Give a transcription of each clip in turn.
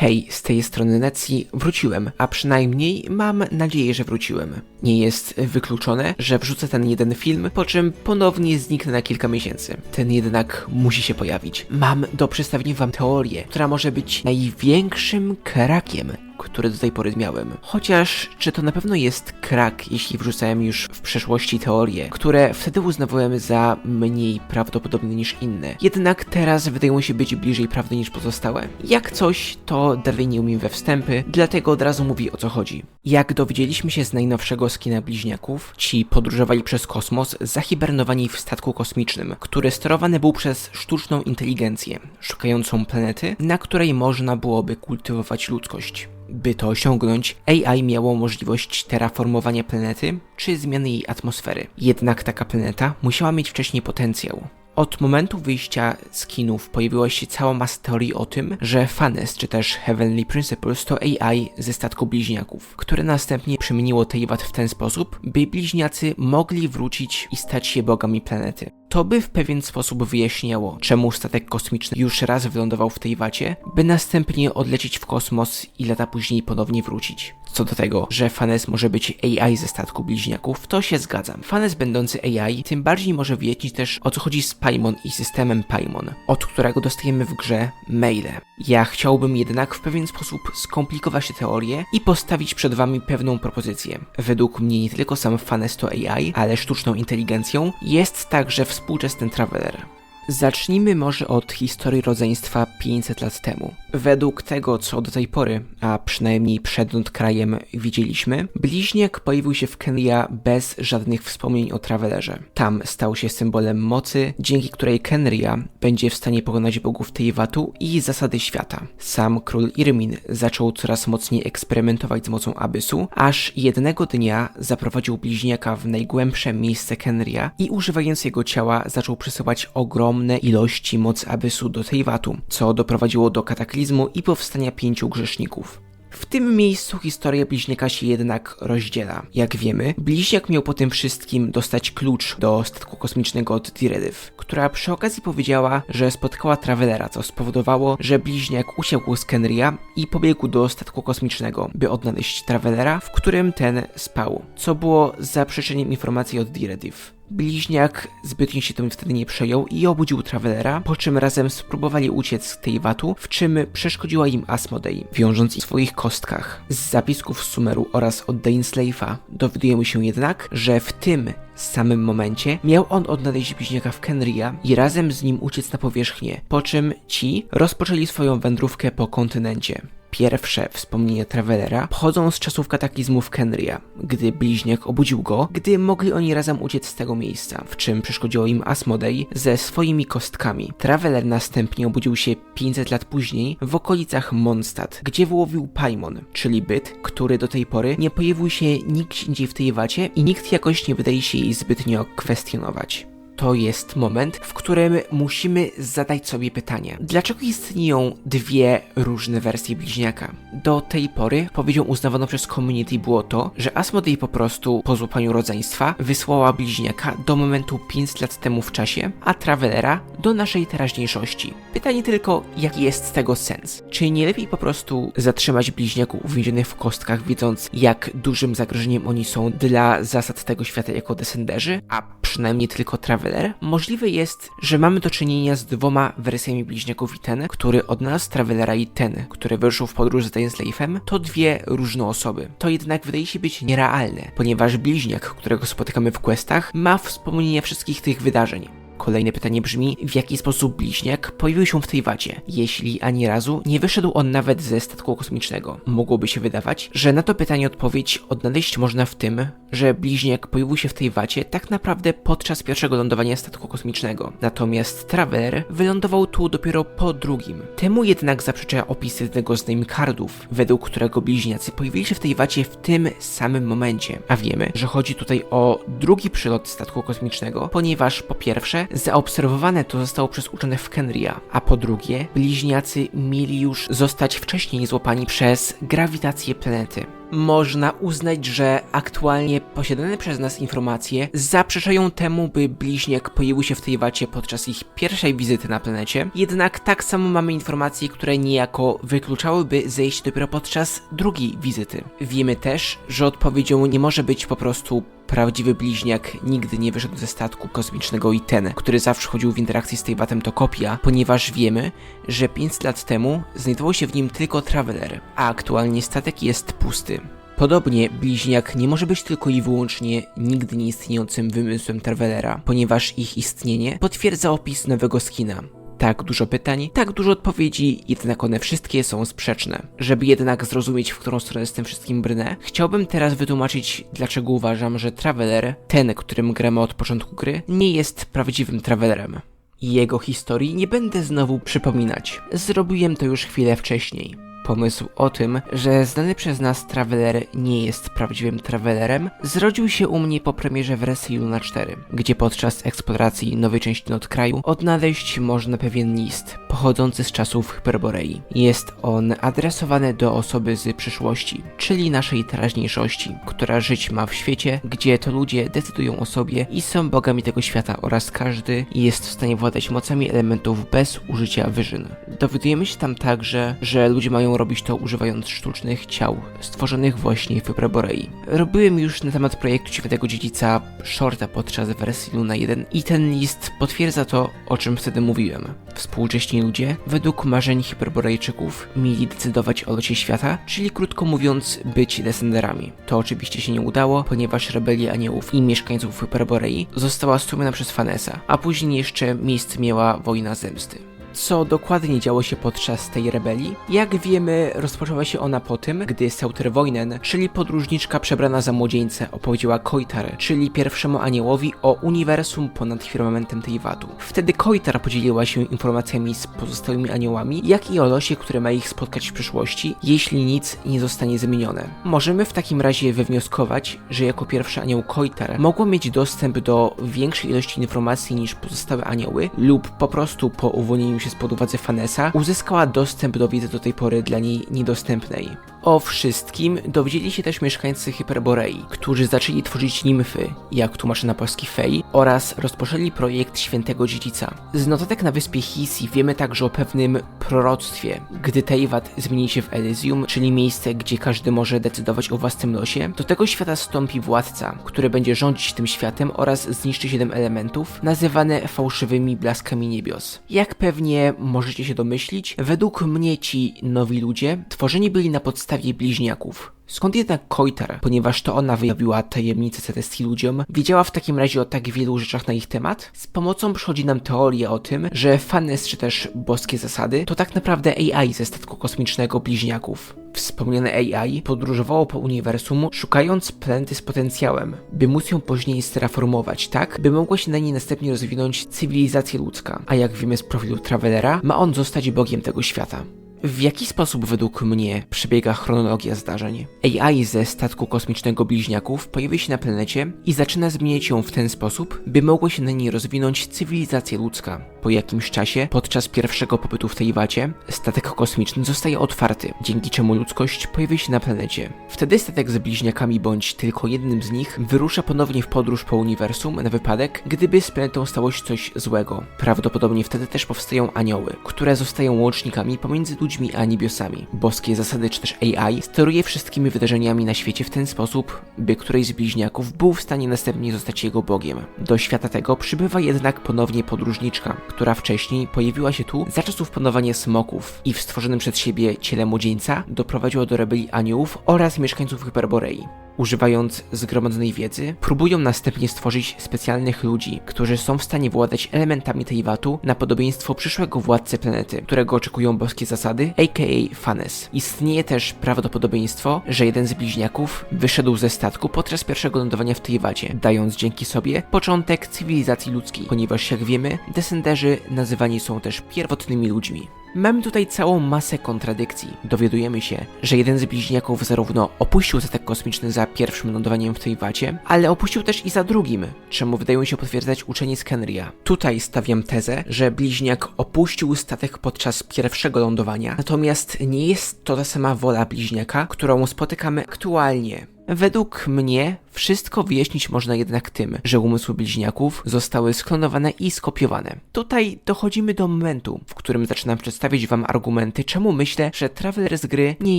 Hej, z tej strony Netsi wróciłem, a przynajmniej mam nadzieję, że wróciłem. Nie jest wykluczone, że wrzucę ten jeden film, po czym ponownie zniknę na kilka miesięcy. Ten jednak musi się pojawić. Mam do przedstawienia wam teorię, która może być największym krakiem, który do tej pory miałem. Chociaż, czy to na pewno jest krak, jeśli wrzucałem już w przeszłości teorie, które wtedy uznawałem za mniej prawdopodobne niż inne. Jednak teraz wydają się być bliżej prawdy niż pozostałe. Jak coś, to dalej nie umiem we wstępy, dlatego od razu mówię, o co chodzi. Jak dowiedzieliśmy się z najnowszego skina bliźniaków, ci podróżowali przez kosmos zahibernowani w statku kosmicznym, który sterowany był przez sztuczną inteligencję, szukającą planety, na której można byłoby kultywować ludzkość. By to osiągnąć, AI miało możliwość terraformowania planety czy zmiany jej atmosfery. Jednak taka planeta musiała mieć wcześniej potencjał. Od momentu wyjścia skinów pojawiła się cała masa teorii o tym, że Phanes czy też Heavenly Principles to AI ze statku bliźniaków, które następnie przemieniło Teyvat w ten sposób, by bliźniacy mogli wrócić i stać się bogami planety. To by w pewien sposób wyjaśniało, czemu statek kosmiczny już raz wylądował w Teyvacie, by następnie odlecieć w kosmos i lata później ponownie wrócić. Co do tego, że Phanes może być AI ze statku bliźniaków, to się zgadzam. Phanes będący AI tym bardziej może wyjaśnić też, o co chodzi z Paimon i systemem Paimon, od którego dostajemy w grze maile. Ja chciałbym jednak w pewien sposób skomplikować tę teorię i postawić przed wami pewną propozycję. Według mnie nie tylko sam Phanes to AI, ale sztuczną inteligencją jest także współczesny Traveler. Zacznijmy może od historii rodzeństwa 500 lat temu. Według tego, co do tej pory, a przynajmniej przed Notkrajem widzieliśmy, bliźniak pojawił się w Khenria bez żadnych wspomnień o Travelerze. Tam stał się symbolem mocy, dzięki której Khenria będzie w stanie pokonać bogów Teyvatu i zasady świata. Sam król Irmin zaczął coraz mocniej eksperymentować z mocą Abyssu, aż jednego dnia zaprowadził bliźniaka w najgłębsze miejsce Khenria i używając jego ciała zaczął przesyłać ogromne ilości mocy Abyssu do Teyvatu, co doprowadziło do kataklizmu i powstania 5 grzeszników. W tym miejscu historia bliźniaka się jednak rozdziela. Jak wiemy, bliźniak miał po tym wszystkim dostać klucz do statku kosmicznego od Diredyw, która przy okazji powiedziała, że spotkała Travelera, co spowodowało, że bliźniak uciekł z Khenria i pobiegł do statku kosmicznego, by odnaleźć Travelera, w którym ten spał, co było zaprzeczeniem informacji od Diredyw. Bliźniak zbytnio się tym wtedy nie przejął i obudził Travelera, po czym razem spróbowali uciec z Teyvatu, w czym przeszkodziła im Asmodei, wiążąc ich w swoich kostkach. Z zapisków z Sumeru oraz od Dainsleifa dowiadujemy się jednak, że w tym samym momencie miał on odnaleźć bliźniaka w Khenria i razem z nim uciec na powierzchnię, po czym ci rozpoczęli swoją wędrówkę po kontynencie. Pierwsze wspomnienia Travelera pochodzą z czasów kataklizmu w Khenria, gdy bliźniak obudził go, gdy mogli oni razem uciec z tego miejsca, w czym przeszkodziło im Asmodei ze swoimi kostkami. Traveler następnie obudził się 500 lat później w okolicach Mondstadt, gdzie wyłowił Paimon, czyli byt, który do tej pory nie pojawił się nigdzie indziej w Teyvacie i nikt jakoś nie wydaje się jej zbytnio kwestionować. To jest moment, w którym musimy zadać sobie pytanie. Dlaczego istnieją dwie różne wersje bliźniaka? Do tej pory powiedzią uznawaną przez community było to, że Asmodei po prostu po złapaniu rodzeństwa wysłała bliźniaka do momentu 500 lat temu w czasie, a Travelera do naszej teraźniejszości. Pytanie tylko, jaki jest z tego sens? Czy nie lepiej po prostu zatrzymać bliźniaków uwięzionych w kostkach, wiedząc jak dużym zagrożeniem oni są dla zasad tego świata jako descenderzy, a przynajmniej tylko Traveler? Możliwe jest, że mamy do czynienia z dwoma wersjami bliźniaków i ten, który odnalazł Travelera i ten, który wyruszył w podróż z Dainsleifem, to dwie różne osoby. To jednak wydaje się być nierealne, ponieważ bliźniak, którego spotykamy w questach, ma wspomnienia wszystkich tych wydarzeń. Kolejne pytanie brzmi, w jaki sposób bliźniak pojawił się w Teyvacie, jeśli ani razu nie wyszedł on nawet ze statku kosmicznego. Mogłoby się wydawać, że na to pytanie odpowiedź odnaleźć można w tym, że bliźniak pojawił się w Teyvacie tak naprawdę podczas pierwszego lądowania statku kosmicznego, natomiast Traveler wylądował tu dopiero po drugim. Temu jednak zaprzecza opis jednego z namecardów, według którego bliźniacy pojawili się w Teyvacie w tym samym momencie, a wiemy, że chodzi tutaj o drugi przylot statku kosmicznego, ponieważ po pierwsze zaobserwowane to zostało przez uczonych w Kenria, a po drugie, bliźniacy mieli już zostać wcześniej złapani przez grawitację planety. Można uznać, że aktualnie posiadane przez nas informacje zaprzeczają temu, by bliźniak pojawił się w Teyvacie podczas ich pierwszej wizyty na planecie, jednak tak samo mamy informacje, które niejako wykluczałyby zejście dopiero podczas drugiej wizyty. Wiemy też, że odpowiedzią nie może być po prostu prawdziwy bliźniak nigdy nie wyszedł ze statku kosmicznego Iten, który zawsze chodził w interakcji z Teyvatem to kopia, ponieważ wiemy, że 500 lat temu znajdował się w nim tylko Traveler, a aktualnie statek jest pusty. Podobnie bliźniak nie może być tylko i wyłącznie nigdy nieistniejącym wymysłem Travelera, ponieważ ich istnienie potwierdza opis nowego skina. Tak dużo pytań, tak dużo odpowiedzi, jednak one wszystkie są sprzeczne. Żeby jednak zrozumieć, w którą stronę z tym wszystkim brnę, chciałbym teraz wytłumaczyć, dlaczego uważam, że Traveler, ten, którym gramy od początku gry, nie jest prawdziwym Travelerem. Jego historii nie będę znowu przypominać. Zrobiłem to już chwilę wcześniej. Pomysł o tym, że znany przez nas Traveler nie jest prawdziwym Travelerem, zrodził się u mnie po premierze wersji Luna 4, gdzie podczas eksploracji nowej części Notkraju odnaleźć można pewien list, pochodzący z czasów Hyperborei. Jest on adresowany do osoby z przyszłości, czyli naszej teraźniejszości, która żyć ma w świecie, gdzie to ludzie decydują o sobie i są bogami tego świata oraz każdy jest w stanie władać mocami elementów bez użycia wyżyn. Dowiadujemy się tam także, że ludzie mają robić to używając sztucznych ciał, stworzonych właśnie w Hyperborei. Robiłem już na temat projektu Świętego Dziedzica shorta podczas wersji Luna 1 i ten list potwierdza to, o czym wtedy mówiłem. Współcześni ludzie, według marzeń Hyperborejczyków, mieli decydować o locie świata, czyli krótko mówiąc, być descenderami. To oczywiście się nie udało, ponieważ rebelia aniołów i mieszkańców Hyperborei została stłumiona przez Fanesa, a później jeszcze miejsce miała wojna zemsty. Co dokładnie działo się podczas tej rebelii? Jak wiemy, rozpoczęła się ona po tym, gdy Sauterwoinen, czyli podróżniczka przebrana za młodzieńcę, opowiedziała Koitar, czyli pierwszemu aniołowi, o uniwersum ponad firmamentem Teyvatu. Wtedy Koitar podzieliła się informacjami z pozostałymi aniołami, jak i o losie, który ma ich spotkać w przyszłości, jeśli nic nie zostanie zmienione. Możemy w takim razie wywnioskować, że jako pierwszy anioł Koitar mogła mieć dostęp do większej ilości informacji niż pozostałe anioły, lub po prostu po uwolnieniu się spod władzy Fanesa uzyskała dostęp do wiedzy do tej pory dla niej niedostępnej. O wszystkim dowiedzieli się też mieszkańcy Hyperborei, którzy zaczęli tworzyć nimfy, jak tłumaczy na polski Fey, oraz rozpoczęli projekt Świętego Dziedzica. Z notatek na wyspie Hisi wiemy także o pewnym proroctwie. Gdy Teyvat zmieni się w Elysium, czyli miejsce, gdzie każdy może decydować o własnym losie, do tego świata stąpi władca, który będzie rządzić tym światem oraz zniszczy 7 elementów, nazywane fałszywymi blaskami niebios. Jak pewnie możecie się domyślić, według mnie ci nowi ludzie tworzeni byli na podstawie bliźniaków. Skąd jednak Koitar? Ponieważ to ona wyjawiła tajemnicę Celestii ludziom, wiedziała w takim razie o tak wielu rzeczach na ich temat? Z pomocą przychodzi nam teoria o tym, że Fanes czy też boskie zasady to tak naprawdę AI ze statku kosmicznego bliźniaków. Wspomniane AI podróżowało po uniwersum, szukając planety z potencjałem, by móc ją później terraformować tak, by mogła się na niej następnie rozwinąć cywilizacja ludzka, a jak wiemy z profilu Travelera, ma on zostać bogiem tego świata. W jaki sposób według mnie przebiega chronologia zdarzeń? AI ze statku kosmicznego bliźniaków pojawia się na planecie i zaczyna zmieniać ją w ten sposób, by mogła się na niej rozwinąć cywilizacja ludzka. Po jakimś czasie, podczas pierwszego pobytu w Teyvacie, statek kosmiczny zostaje otwarty, dzięki czemu ludzkość pojawia się na planecie. Wtedy statek z bliźniakami bądź tylko jednym z nich wyrusza ponownie w podróż po uniwersum na wypadek, gdyby z planetą stało się coś złego. Prawdopodobnie wtedy też powstają anioły, które zostają łącznikami pomiędzy ludźmi a niebiosami. Boskie zasady czy też AI steruje wszystkimi wydarzeniami na świecie w ten sposób, by któryś z bliźniaków był w stanie następnie zostać jego bogiem. Do świata tego przybywa jednak ponownie podróżniczka, która wcześniej pojawiła się tu za czasów panowania smoków i w stworzonym przez siebie ciele młodzieńca doprowadziła do rebelii aniołów oraz mieszkańców Hyperborei. Używając zgromadzonej wiedzy, próbują następnie stworzyć specjalnych ludzi, którzy są w stanie władać elementami Teyvatu na podobieństwo przyszłego władcy planety, którego oczekują boskie zasady, a.k.a. Fanes. Istnieje też prawdopodobieństwo, że jeden z bliźniaków wyszedł ze statku podczas pierwszego lądowania w Teyvacie, dając dzięki sobie początek cywilizacji ludzkiej, ponieważ jak wiemy, descenderzy nazywani są też pierwotnymi ludźmi. Mamy tutaj całą masę kontradykcji. Dowiadujemy się, że jeden z bliźniaków zarówno opuścił statek kosmiczny za pierwszym lądowaniem w tej wacie, ale opuścił też i za drugim, czemu wydają się potwierdzać uczeni z Kenrya. Tutaj stawiam tezę, że bliźniak opuścił statek podczas pierwszego lądowania, natomiast nie jest to ta sama wola bliźniaka, którą spotykamy aktualnie. Według mnie wszystko wyjaśnić można jednak tym, że umysły bliźniaków zostały sklonowane i skopiowane. Tutaj dochodzimy do momentu, w którym zaczynam przedstawiać wam argumenty, czemu myślę, że Traveler z gry nie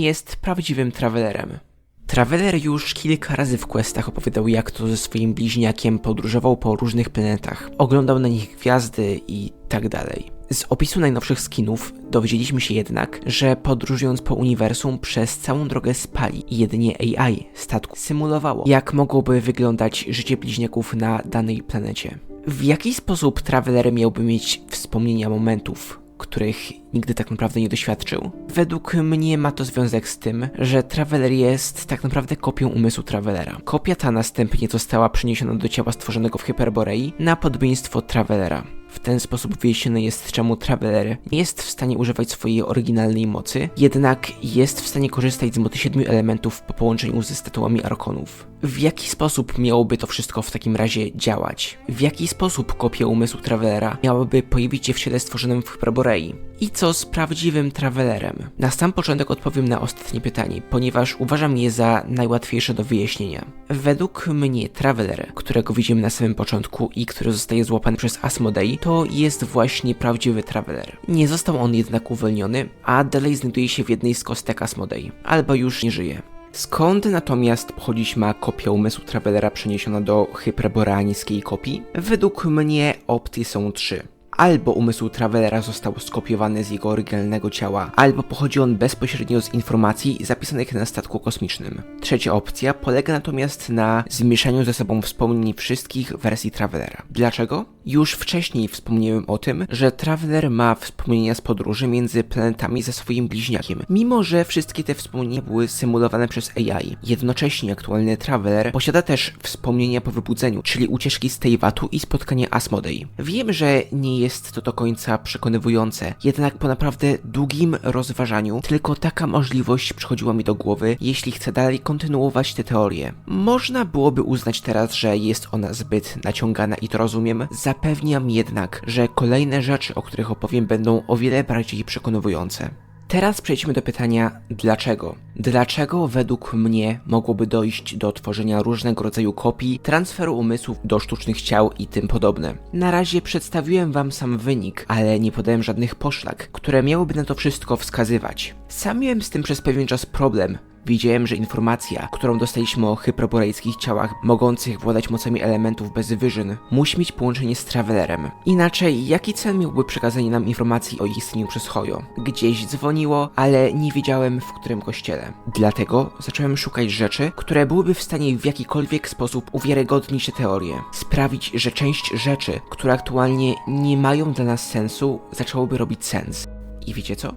jest prawdziwym Travelerem. Traveler już kilka razy w questach opowiadał, jak to ze swoim bliźniakiem podróżował po różnych planetach, oglądał na nich gwiazdy i tak dalej. Z opisu najnowszych skinów dowiedzieliśmy się jednak, że podróżując po uniwersum przez całą drogę spali i jedynie AI statku symulowało, jak mogłoby wyglądać życie bliźniaków na danej planecie. W jaki sposób Traveler miałby mieć wspomnienia momentów, których nigdy tak naprawdę nie doświadczył? Według mnie ma to związek z tym, że Traveler jest tak naprawdę kopią umysłu Travelera. Kopia ta następnie została przeniesiona do ciała stworzonego w Hyperborei na podobieństwo Travelera. W ten sposób wyjaśnione jest, czemu Traveler nie jest w stanie używać swojej oryginalnej mocy, jednak jest w stanie korzystać z mocy 7 elementów po połączeniu ze statuami Arkonów. W jaki sposób miałoby to wszystko w takim razie działać? W jaki sposób kopia umysłu Travelera miałaby pojawić się w ciele stworzonym w Hyperborei? I co z prawdziwym Travelerem? Na sam początek odpowiem na ostatnie pytanie, ponieważ uważam je za najłatwiejsze do wyjaśnienia. Według mnie Traveler, którego widzimy na samym początku i który zostaje złapany przez Asmodei, to jest właśnie prawdziwy Traveler. Nie został on jednak uwolniony, a dalej znajduje się w jednej z kostek Asmodei, albo już nie żyje. Skąd natomiast pochodzić ma kopia umysłu Travelera przeniesiona do hyperboreańskiej kopii? Według mnie opcje są 3. Albo umysł Travelera został skopiowany z jego oryginalnego ciała, albo pochodzi on bezpośrednio z informacji zapisanych na statku kosmicznym. Trzecia opcja polega natomiast na zmieszaniu ze sobą wspomnień wszystkich wersji Travelera. Dlaczego? Już wcześniej wspomniałem o tym, że Traveler ma wspomnienia z podróży między planetami ze swoim bliźniakiem, mimo że wszystkie te wspomnienia były symulowane przez AI. Jednocześnie aktualny Traveler posiada też wspomnienia po wybudzeniu, czyli ucieczki z Teyvatu i spotkania Asmodei. Wiem, że nie jest to do końca przekonywujące, jednak po naprawdę długim rozważaniu tylko taka możliwość przychodziła mi do głowy, jeśli chcę dalej kontynuować tę teorię. Można byłoby uznać teraz, że jest ona zbyt naciągana i to rozumiem, zapewniam jednak, że kolejne rzeczy, o których opowiem, będą o wiele bardziej przekonywujące. Teraz przejdźmy do pytania dlaczego? Dlaczego według mnie mogłoby dojść do tworzenia różnego rodzaju kopii, transferu umysłów do sztucznych ciał i tym podobne? Na razie przedstawiłem wam sam wynik, ale nie podałem żadnych poszlak, które miałyby na to wszystko wskazywać. Sam miałem z tym przez pewien czas problem. Widziałem, że informacja, którą dostaliśmy o hyperborejskich ciałach mogących władać mocami elementów bez Vision, musi mieć połączenie z Travelerem. Inaczej, jaki cel miałby przekazanie nam informacji o ich istnieniu przez Hoyo? Gdzieś dzwoniło, ale nie wiedziałem w którym kościele. Dlatego zacząłem szukać rzeczy, które byłyby w stanie w jakikolwiek sposób uwiarygodnić tę teorię. Sprawić, że część rzeczy, które aktualnie nie mają dla nas sensu, zaczęłoby robić sens. I wiecie co?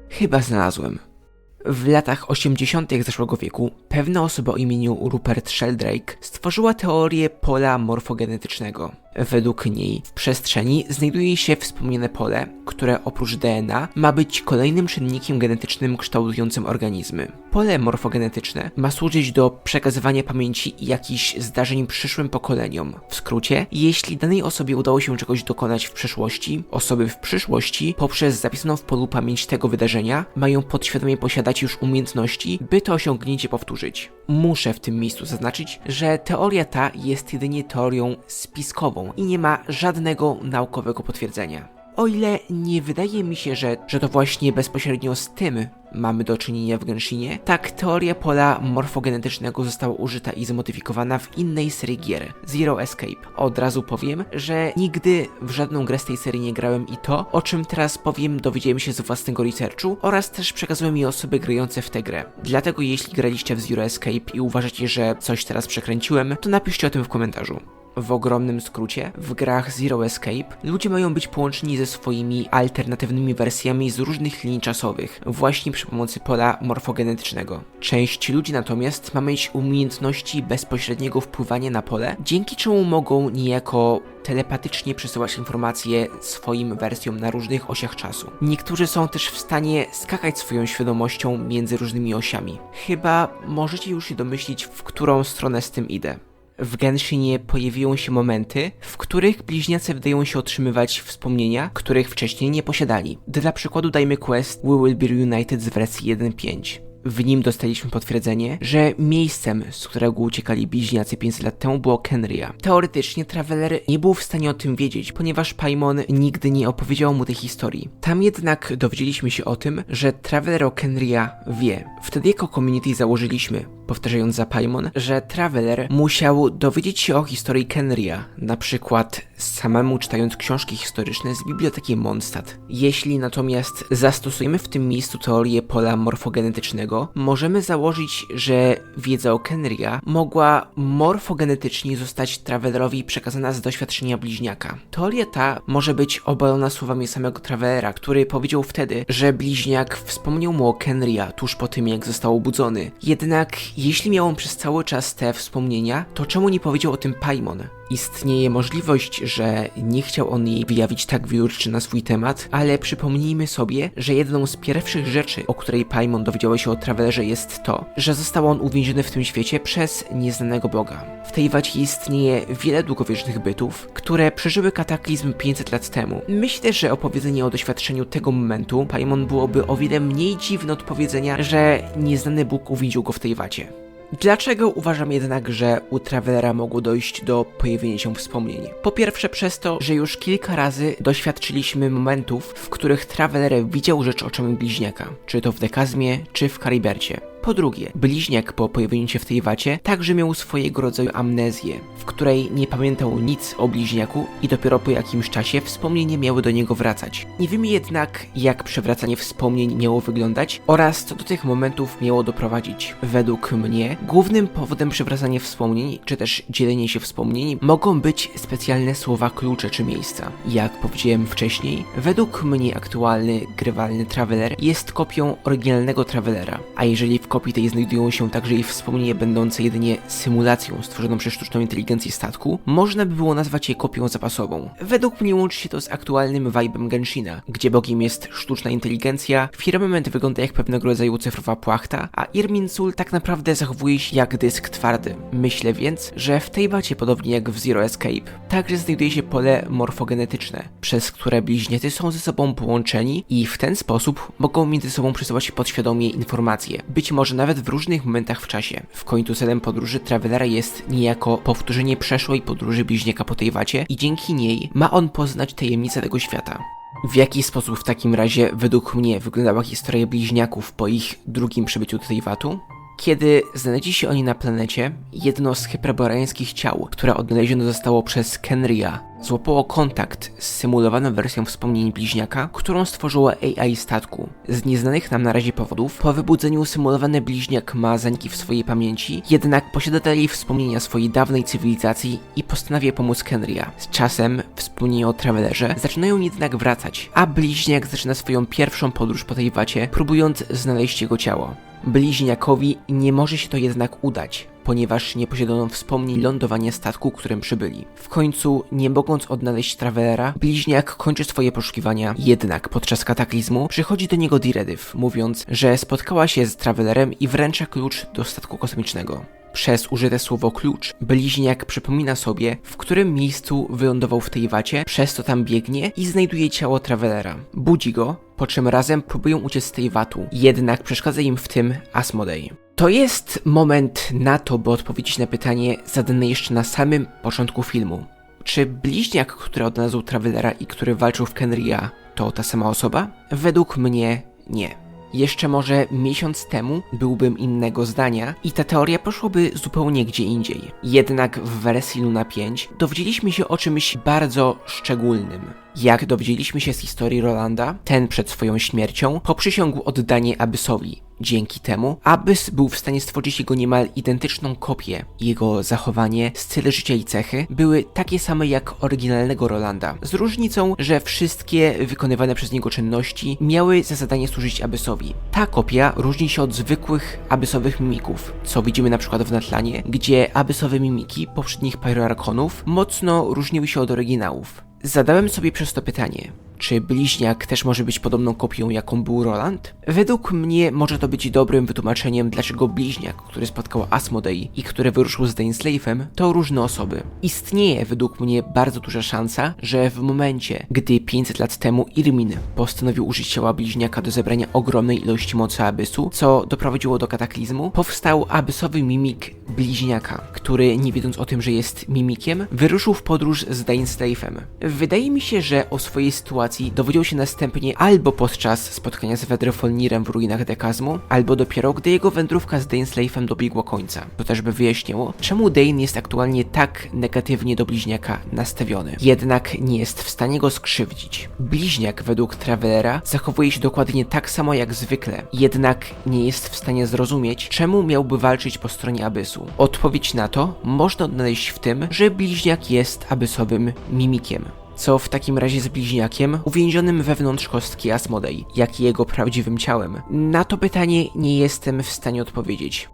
Chyba znalazłem. W latach 80. zeszłego wieku pewna osoba o imieniu Rupert Sheldrake stworzyła teorię pola morfogenetycznego. Według niej w przestrzeni znajduje się wspomniane pole, które oprócz DNA ma być kolejnym czynnikiem genetycznym kształtującym organizmy. Pole morfogenetyczne ma służyć do przekazywania pamięci jakichś zdarzeń przyszłym pokoleniom. W skrócie, jeśli danej osobie udało się czegoś dokonać w przeszłości, osoby w przyszłości poprzez zapisaną w polu pamięć tego wydarzenia mają podświadomie posiadać już umiejętności, by to osiągnięcie powtórzyć. Muszę w tym miejscu zaznaczyć, że teoria ta jest jedynie teorią spiskową i nie ma żadnego naukowego potwierdzenia. O ile nie wydaje mi się, że to właśnie bezpośrednio z tym mamy do czynienia w Genshinie, tak teoria pola morfogenetycznego została użyta i zmodyfikowana w innej serii gier, Zero Escape. Od razu powiem, że nigdy w żadną grę z tej serii nie grałem i to, o czym teraz powiem, dowiedziałem się z własnego researchu oraz też przekazują mi osoby grające w tę grę. Dlatego jeśli graliście w Zero Escape i uważacie, że coś teraz przekręciłem, to napiszcie o tym w komentarzu. W ogromnym skrócie, w grach Zero Escape ludzie mają być połączeni ze swoimi alternatywnymi wersjami z różnych linii czasowych, właśnie przy pomocy pola morfogenetycznego. Część ludzi natomiast ma mieć umiejętności bezpośredniego wpływania na pole, dzięki czemu mogą niejako telepatycznie przesyłać informacje swoim wersjom na różnych osiach czasu. Niektórzy są też w stanie skakać swoją świadomością między różnymi osiami. Chyba możecie już się domyślić, w którą stronę z tym idę. W Genshinie pojawiły się momenty, w których bliźniacy wydają się otrzymywać wspomnienia, których wcześniej nie posiadali. Dla przykładu dajmy quest We Will Be Reunited z wersji 1.5. W nim dostaliśmy potwierdzenie, że miejscem, z którego uciekali bliźniacy 500 lat temu, było Khenria. Teoretycznie Traveler nie był w stanie o tym wiedzieć, ponieważ Paimon nigdy nie opowiedział mu tej historii. Tam jednak dowiedzieliśmy się o tym, że Traveler o Khenria wie. Wtedy jako community założyliśmy, powtarzając za Paimon, że Traveler musiał dowiedzieć się o historii Khenria, na przykład samemu czytając książki historyczne z biblioteki Mondstadt. Jeśli natomiast zastosujemy w tym miejscu teorię pola morfogenetycznego, możemy założyć, że wiedza o Khenria mogła morfogenetycznie zostać Travelerowi przekazana z doświadczenia bliźniaka. Teoria ta może obalona obalona słowami samego Travelera, który powiedział wtedy, że bliźniak wspomniał mu o Khenria tuż po tym, jak został obudzony. Jednak jeśli miał on przez cały czas te wspomnienia, to czemu nie powiedział o tym Paimon? Istnieje możliwość, że nie chciał on jej wyjawić tak wielu rzeczy na swój temat, ale przypomnijmy sobie, że jedną z pierwszych rzeczy, o której Paimon dowiedziała się o Travelerze, jest to, że został on uwięziony w tym świecie przez nieznanego boga. W tej wacie istnieje wiele długowiecznych bytów, które przeżyły kataklizm 500 lat temu. Myślę, że opowiedzenie o doświadczeniu tego momentu Paimon byłoby o wiele mniej dziwne od powiedzenia, że nieznany Bóg uwięził go w tej wacie. Dlaczego uważam jednak, że u Travelera mogło dojść do pojawienia się wspomnień? Po pierwsze przez to, że już kilka razy doświadczyliśmy momentów, w których Traveler widział rzecz oczami bliźniaka, czy to w Dekazmie, czy w Karibercie. Po drugie, bliźniak po pojawieniu się w tej wacie także miał swojego rodzaju amnezję, w której nie pamiętał nic o bliźniaku i dopiero po jakimś czasie wspomnienia miały do niego wracać. Nie wiemy jednak, jak przewracanie wspomnień miało wyglądać oraz co do tych momentów miało doprowadzić. Według mnie głównym powodem przewracania wspomnień, czy też dzielenia się wspomnień mogą być specjalne słowa klucze czy miejsca. Jak powiedziałem wcześniej, według mnie aktualny, grywalny Traveler jest kopią oryginalnego Travelera, a jeżeli w kopii tej znajdują się także i wspomnienia będące jedynie symulacją stworzoną przez sztuczną inteligencję statku, można by było nazwać je kopią zapasową. Według mnie łączy się to z aktualnym vibe'em Genshina, gdzie bogiem jest sztuczna inteligencja, firmament wygląda jak pewnego rodzaju cyfrowa płachta, a Irminsul tak naprawdę zachowuje się jak dysk twardy. Myślę więc, że w tej bacie, podobnie jak w Zero Escape, także znajduje się pole morfogenetyczne, przez które bliźniacy są ze sobą połączeni i w ten sposób mogą między sobą przesyłać podświadomie informacje. Być może nawet w różnych momentach w czasie. W końcu celem podróży Travelera jest niejako powtórzenie przeszłej podróży bliźniaka po tej wacie i dzięki niej ma on poznać tajemnice tego świata. W jaki sposób w takim razie według mnie wyglądała historia bliźniaków po ich drugim przybyciu do tej watu? Kiedy znaleźli się oni na planecie, jedno z hyperboreańskich ciał, które odnalezione zostało przez Khenria, złapało kontakt z symulowaną wersją wspomnień bliźniaka, którą stworzyło AI statku. Z nieznanych nam na razie powodów, po wybudzeniu symulowany bliźniak ma zaniki w swojej pamięci, jednak posiada dalej wspomnienia swojej dawnej cywilizacji i postanawia pomóc Khenria. Z czasem wspomnienia o Travelerze zaczynają jednak wracać, a bliźniak zaczyna swoją pierwszą podróż po tej wacie, próbując znaleźć jego ciało. Bliźniakowi nie może się to jednak udać, ponieważ nie posiadano wspomnień lądowania statku, którym przybyli. W końcu, nie mogąc odnaleźć Travelera, bliźniak kończy swoje poszukiwania, jednak podczas kataklizmu przychodzi do niego Diredyw, mówiąc, że spotkała się z Travelerem i wręcza klucz do statku kosmicznego. Przez użyte słowo klucz, bliźniak przypomina sobie, w którym miejscu wylądował w tej wacie, przez co tam biegnie i znajduje ciało Travelera. Budzi go, po czym razem próbują uciec z tej watu, jednak przeszkadza im w tym Asmodei. To jest moment na to, by odpowiedzieć na pytanie zadane jeszcze na samym początku filmu. Czy bliźniak, który odnalazł Travelera i który walczył w Khenria, to ta sama osoba? Według mnie nie. Jeszcze może miesiąc temu byłbym innego zdania i ta teoria poszłaby zupełnie gdzie indziej. Jednak w wersji Luna 5 dowiedzieliśmy się o czymś bardzo szczególnym. Jak dowiedzieliśmy się z historii Rolanda, ten przed swoją śmiercią poprzysiągł oddanie Abyssowi. Dzięki temu Abyss był w stanie stworzyć jego niemal identyczną kopię. Jego zachowanie, styl życia i cechy były takie same jak oryginalnego Rolanda, z różnicą, że wszystkie wykonywane przez niego czynności miały za zadanie służyć Abyssowi. Ta kopia różni się od zwykłych Abyssowych mimików, co widzimy na przykład w Natlanie, gdzie Abyssowe mimiki poprzednich Pyroarchonów mocno różniły się od oryginałów. Zadałem sobie przez to pytanie, czy bliźniak też może być podobną kopią, jaką był Roland? Według mnie może to być dobrym wytłumaczeniem, dlaczego bliźniak, który spotkał Asmodei i który wyruszył z Dainsleifem, to różne osoby. Istnieje według mnie bardzo duża szansa, że w momencie, gdy 500 lat temu Irmin postanowił użyć ciała bliźniaka do zebrania ogromnej ilości mocy Abyssu, co doprowadziło do kataklizmu, powstał Abyssowy mimik bliźniaka, który, nie wiedząc o tym, że jest mimikiem, wyruszył w podróż z Dainsleifem. Wydaje mi się, że o swojej sytuacji dowiedział się następnie albo podczas spotkania z Vedrfolnirem w ruinach Dekazmu, albo dopiero gdy jego wędrówka z Dainsleifem dobiegła końca. To też by wyjaśniło, czemu Dane jest aktualnie tak negatywnie do bliźniaka nastawiony. Jednak nie jest w stanie go skrzywdzić. Bliźniak według Travelera zachowuje się dokładnie tak samo jak zwykle, jednak nie jest w stanie zrozumieć, czemu miałby walczyć po stronie Abyssu. Odpowiedź na to można odnaleźć w tym, że bliźniak jest Abyssowym mimikiem. Co w takim razie z bliźniakiem uwięzionym wewnątrz kostki Asmodei, jak i jego prawdziwym ciałem? Na to pytanie nie jestem w stanie odpowiedzieć.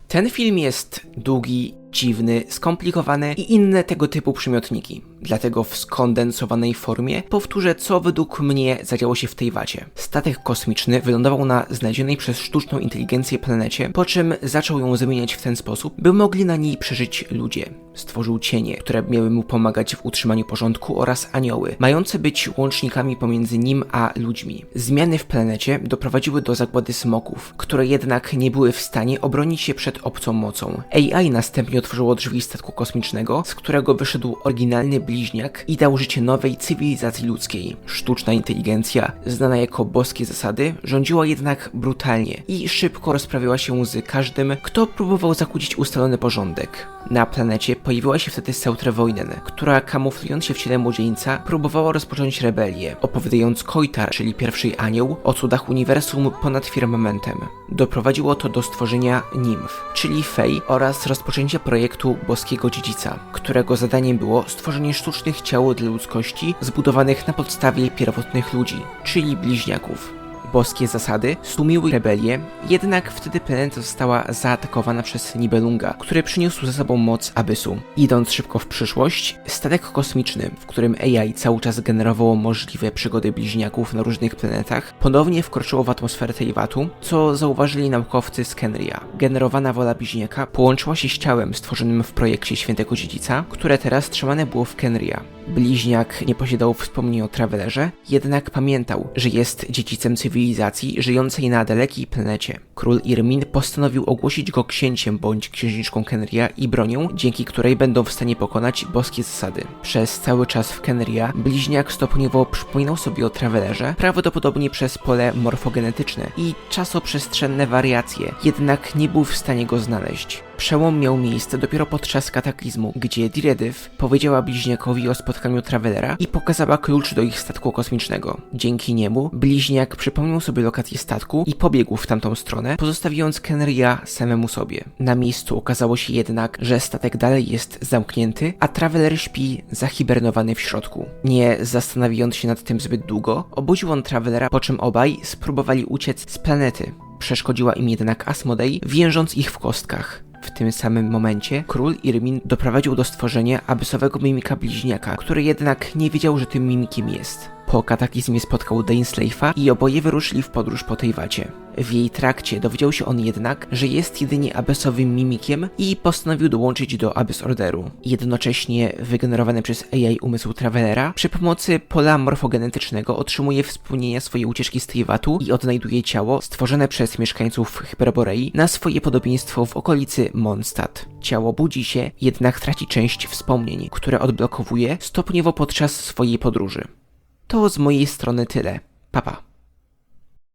Ten film jest długi, dziwny, skomplikowany i inne tego typu przymiotniki. Dlatego w skondensowanej formie powtórzę, co według mnie zadziało się w tej wacie. Statek kosmiczny wylądował na znalezionej przez sztuczną inteligencję planecie, po czym zaczął ją zmieniać w ten sposób, by mogli na niej przeżyć ludzie. Stworzył cienie, które miały mu pomagać w utrzymaniu porządku, oraz anioły, mające być łącznikami pomiędzy nim a ludźmi. Zmiany w planecie doprowadziły do zagłady smoków, które jednak nie były w stanie obronić się przed obcą mocą. AI następnie otworzyło drzwi statku kosmicznego, z którego wyszedł oryginalny bliźniak i dał życie nowej cywilizacji ludzkiej. Sztuczna inteligencja, znana jako boskie zasady, rządziła jednak brutalnie i szybko rozprawiała się z każdym, kto próbował zakłócić ustalony porządek. Na planecie pojawiła się wtedy Seutre-Woinen, która kamuflując się w ciele młodzieńca próbowała rozpocząć rebelię, opowiadając Koitar, czyli pierwszy anioł, o cudach uniwersum ponad firmamentem. Doprowadziło to do stworzenia nimf, czyli fej, oraz rozpoczęcia projektu boskiego dziedzica, którego zadaniem było stworzenie sztucznych ciał dla ludzkości zbudowanych na podstawie pierwotnych ludzi, czyli bliźniaków. Boskie zasady stłumiły rebelię, jednak wtedy planeta została zaatakowana przez Nibelunga, który przyniósł ze sobą moc Abyssu. Idąc szybko w przyszłość, statek kosmiczny, w którym AI cały czas generowało możliwe przygody bliźniaków na różnych planetach, ponownie wkroczyło w atmosferę Teyvatu, co zauważyli naukowcy z Khenria. Generowana wola bliźniaka połączyła się z ciałem stworzonym w projekcie Świętego Dziedzica, które teraz trzymane było w Khenria. Bliźniak nie posiadał wspomnień o Travelerze, jednak pamiętał, że jest dziedzicem cywilizacji żyjącej na dalekiej planecie. Król Irmin postanowił ogłosić go księciem bądź księżniczką Khenria i bronią, dzięki której będą w stanie pokonać boskie zasady. Przez cały czas w Khenria bliźniak stopniowo przypominał sobie o Travelerze, prawdopodobnie przez pole morfogenetyczne i czasoprzestrzenne wariacje, jednak nie był w stanie go znaleźć. Przełom miał miejsce dopiero podczas kataklizmu, gdzie Diredyw powiedziała bliźniakowi o spotkaniu Travelera i pokazała klucz do ich statku kosmicznego. Dzięki niemu bliźniak przypomniał sobie lokację statku i pobiegł w tamtą stronę, pozostawiając Khenria samemu sobie. Na miejscu okazało się jednak, że statek dalej jest zamknięty, a Traveler śpi zahibernowany w środku. Nie zastanawiając się nad tym zbyt długo, obudził on Travelera, po czym obaj spróbowali uciec z planety. Przeszkodziła im jednak Asmodei, więżąc ich w kostkach. W tym samym momencie król Irmin doprowadził do stworzenia abyssowego mimika bliźniaka, który jednak nie wiedział, że tym mimikiem jest. Po kataklizmie spotkał Dainsleifa i oboje wyruszyli w podróż po Teyvacie. W jej trakcie dowiedział się on jednak, że jest jedynie abyssowym mimikiem i postanowił dołączyć do Abyss Orderu. Jednocześnie wygenerowany przez AI umysł Travelera przy pomocy pola morfogenetycznego otrzymuje wspomnienia swojej ucieczki z Teyvatu i odnajduje ciało stworzone przez mieszkańców Hyperborei na swoje podobieństwo w okolicy Mondstadt. Ciało budzi się, jednak traci część wspomnień, które odblokowuje stopniowo podczas swojej podróży. To z mojej strony tyle. Pa, pa.